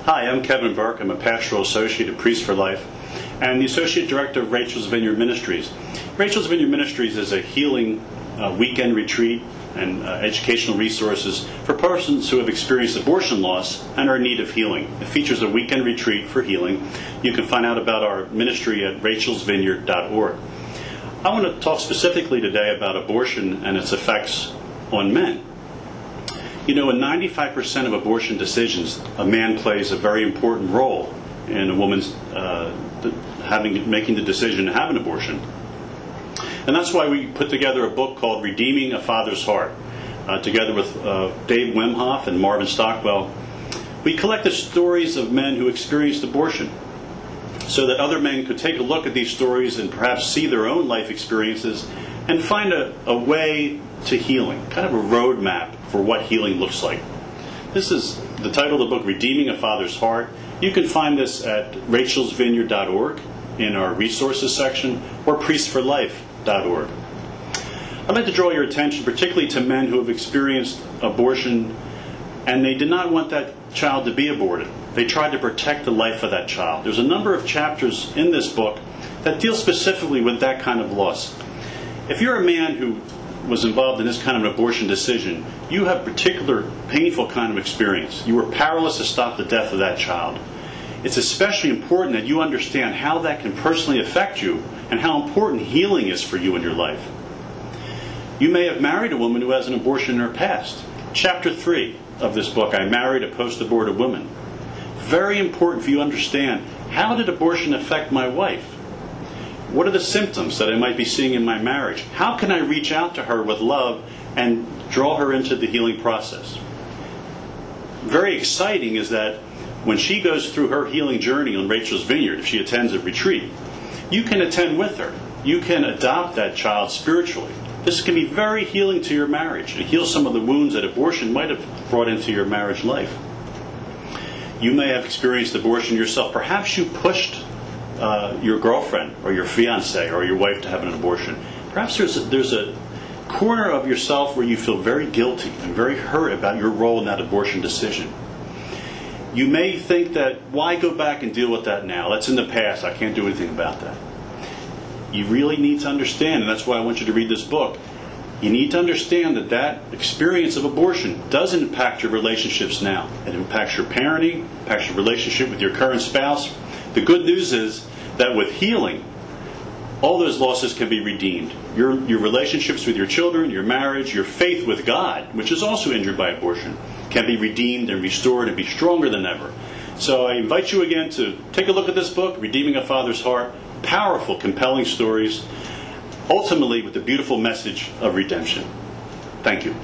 Hi, I'm Kevin Burke. I'm a pastoral associate at Priest for Life and the associate director of Rachel's Vineyard Ministries. Rachel's Vineyard Ministries is a healing weekend retreat and educational resources for persons who have experienced abortion loss and are in need of healing. It features a weekend retreat for healing. You can find out about our ministry at rachelsvineyard.org. I want to talk specifically today about abortion and its effects on men. You know, in 95% of abortion decisions, a man plays a very important role in a woman's making the decision to have an abortion. And that's why we put together a book called Redeeming a Father's Heart, together with Dave Wemhoff and Marvin Stockwell. We collected stories of men who experienced abortion so that other men could take a look at these stories and perhaps see their own life experiences and find a way to healing, kind of a roadmap for what healing looks like. This is the title of the book, Redeeming a Father's Heart. You can find this at rachelsvineyard.org in our resources section or priestforlife.org. I'd like to draw your attention particularly to men who have experienced abortion and they did not want that child to be aborted. They tried to protect the life of that child. There's a number of chapters in this book that deal specifically with that kind of loss. If you're a man who was involved in this kind of an abortion decision, you have a particular painful kind of experience. You were powerless to stop the death of that child. It's especially important that you understand how that can personally affect you and how important healing is for you in your life. You may have married a woman who has an abortion in her past. Chapter 3 of this book, I Married a Post-Aborted Woman. Very important for you to understand, how did abortion affect my wife? What are the symptoms that I might be seeing in my marriage? How can I reach out to her with love and draw her into the healing process? Very exciting is that when she goes through her healing journey on Rachel's Vineyard, if she attends a retreat, you can attend with her. You can adopt that child spiritually. This can be very healing to your marriage. It heals some of the wounds that abortion might have brought into your marriage life. You may have experienced abortion yourself. Perhaps you pushed your girlfriend or your fiance or your wife to have an abortion. Perhaps there's a corner of yourself where you feel very guilty and very hurt about your role in that abortion decision. You may think that, why go back and deal with that now? That's in the past. I can't do anything about that. You really need to understand, and that's why I want you to read this book. You need to understand that that experience of abortion does impact your relationships now. It impacts your parenting, impacts your relationship with your current spouse. The good news is that with healing, all those losses can be redeemed. Your relationships with your children, your marriage, your faith with God, which is also injured by abortion, can be redeemed and restored and be stronger than ever. So I invite you again to take a look at this book, Redeeming a Father's Heart. Powerful, compelling stories, ultimately with the beautiful message of redemption. Thank you.